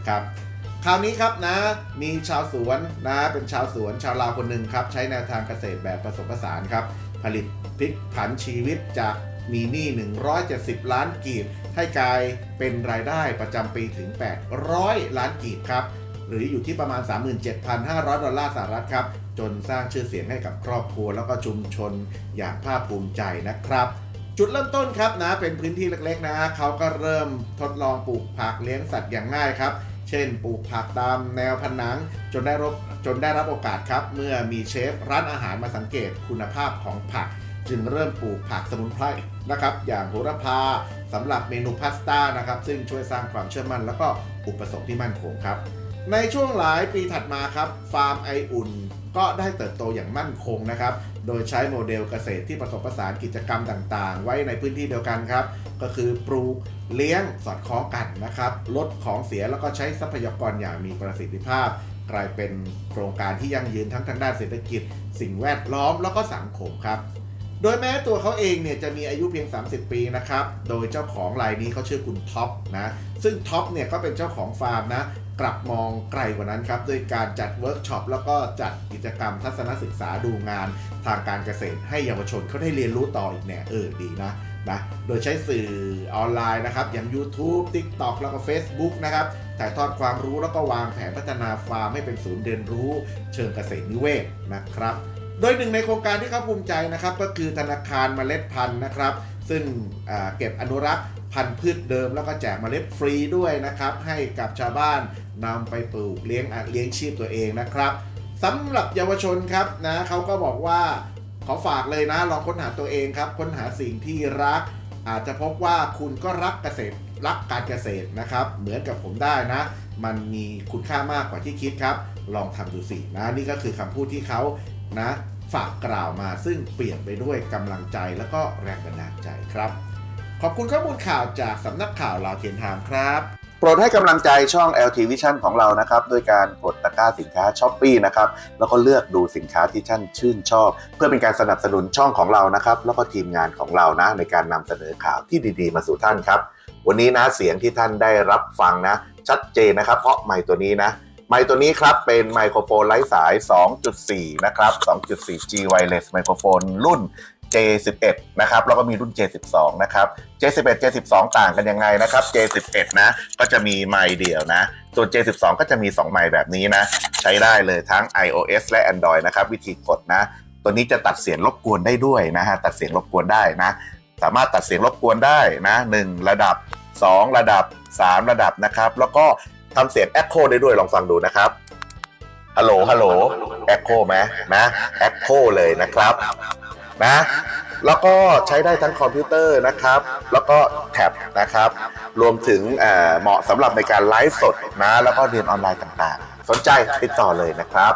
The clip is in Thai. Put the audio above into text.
ครับคราวนี้ครับนะมีชาวสวนนะเป็นชาวสวนชาวลาวคนหนึ่งครับใช้แนวทางเกษตรแบบผสมผสานครับผลิตพลิกผันชีวิตจากมีหนี้170 ล้านกีบให้กลายเป็นรายได้ประจำปีถึง800 ล้านกีบครับหรืออยู่ที่ประมาณ 37,500 ดอลลาร์สหรัฐครับจนสร้างชื่อเสียงให้กับครอบครัวแล้วก็ชุมชนอย่างภาคภูมิใจนะครับจุดเริ่มต้นครับนะเป็นพื้นที่เล็กๆนะเขาก็เริ่มทดลองปลูกผักเลี้ยงสัตว์อย่างง่ายครับเช่นปลูกผักตามแนวผนังจนได้รับโอกาสครับเมื่อมีเชฟร้านอาหารมาสังเกตคุณภาพของผักจึงเริ่มปลูกผักสมุนไพรนะครับอย่างโหระพาสำหรับเมนูพาสต้านะครับซึ่งช่วยสร้างความเชื่อมั่นแล้วก็อุปสงค์ที่มั่นคงครับในช่วงหลายปีถัดมาครับฟาร์มไออุ่นก็ได้เติบโตอย่างมั่นคงนะครับโดยใช้โมเดลเกษตรที่ผสมผสานกิจกรรมต่างๆไว้ในพื้นที่เดียวกันครับก็คือปลูกเลี้ยงสอดคล้องกันนะครับลดของเสียแล้วก็ใช้ทรัพยากรอย่างมีประสิทธิภาพกลายเป็นโครงการที่ยั่งยืนทั้งทางด้านเศรษฐกิจสิ่งแวดล้อมแล้วก็สังคมครับโดยแม้ตัวเขาเองเนี่ยจะมีอายุเพียง30 ปีนะครับโดยเจ้าของรายนี้เขาชื่อคุณท็อปนะซึ่งท็อปเนี่ยก็เป็นเจ้าของฟาร์มนะกลับมองไกลกว่านั้นครับโดยการจัดเวิร์กช็อปแล้วก็จัดกิจกรรมทัศนศึกษาดูงานทางการเกษตรให้เยาวชนเขาได้เรียนรู้ต่ออีกแน่ดีนะโดยใช้สื่อออนไลน์นะครับอย่าง YouTube TikTok แล้วก็ Facebook นะครับถ่ายทอดความรู้แล้วก็วางแผนพัฒนาฟาร์มให้เป็นศูนย์เรียนรู้เชิงเกษตรนิเวศนะครับโดยหนึ่งในโครงการที่เขาภูมิใจนะครับก็คือธนาคารเมล็ดพันธุ์นะครับซึ่งเก็บอนุรักษ์พันธุ์พืชเดิมแล้วก็แจกเมล็ดฟรีด้วยนะครับให้กับชาวบ้านนำไปปลูกเลี้ยงชีพตัวเองนะครับสำหรับเยาวชนครับนะเขาก็บอกว่าขอฝากเลยนะลองค้นหาตัวเองครับค้นหาสิ่งที่รักอาจจะพบว่าคุณก็รักเกษตรรักการเกษตรนะครับเหมือนกับผมได้นะมันมีคุณค่ามากกว่าที่คิดครับลองทำดูสินะนี่ก็คือคำพูดที่เขานะฝากกล่าวมาซึ่งเปลี่ยนไปด้วยกำลังใจแล้วก็แรงบันดาลใจครับขอบคุณข้อมูลข่าวจากสำนักข่าวลาวเทียนไทม์ครับโปรดให้กำลังใจช่อง LT Vision ของเรานะครับด้วยการกดตะกร้าสินค้า Shopee นะครับแล้วก็เลือกดูสินค้าที่ท่านชื่นชอบเพื่อเป็นการสนับสนุนช่องของเรานะครับแล้วก็ทีมงานของเรานะในการนำเสนอข่าวที่ดีๆมาสู่ท่านครับวันนี้นะเสียงที่ท่านได้รับฟังนะชัดเจนนะครับเพราะไมค์ตัวนี้นะไมค์ตัวนี้ครับเป็นไมโครโฟนไร้สาย 2.4 นะครับ 2.4G Wireless ไมโครโฟนรุ่น J11 นะครับแล้วก็มีรุ่น J12 นะครับ J11 J12 ต่างกันยังไงนะครับ J11 นะก็จะมีไมค์เดียวนะส่วน J12 ก็จะมี2ไมค์แบบนี้นะใช้ได้เลยทั้ง iOS และ Android นะครับวิธีกดนะตัวนี้จะตัดเสียงรบกวนได้ด้วยนะฮะตัดเสียงรบกวนได้นะสามารถตัดเสียงรบกวนได้นะ1ระดับ2ระดับ3ระดับนะครับแล้วก็ทำเสียง Echo ได้ด้วยลองฟังดูนะครับฮัลโหล Echo ไหมนะ Echo เลยนะครับนะแล้วก็ใช้ได้ทั้งคอมพิวเตอร์นะครับแล้วก็แท็บนะครับรวมถึงเหมาะสำหรับในการไลฟ์สดนะแล้วก็เรียนออนไลน์ต่างๆสนใจติดต่อเลยนะครับ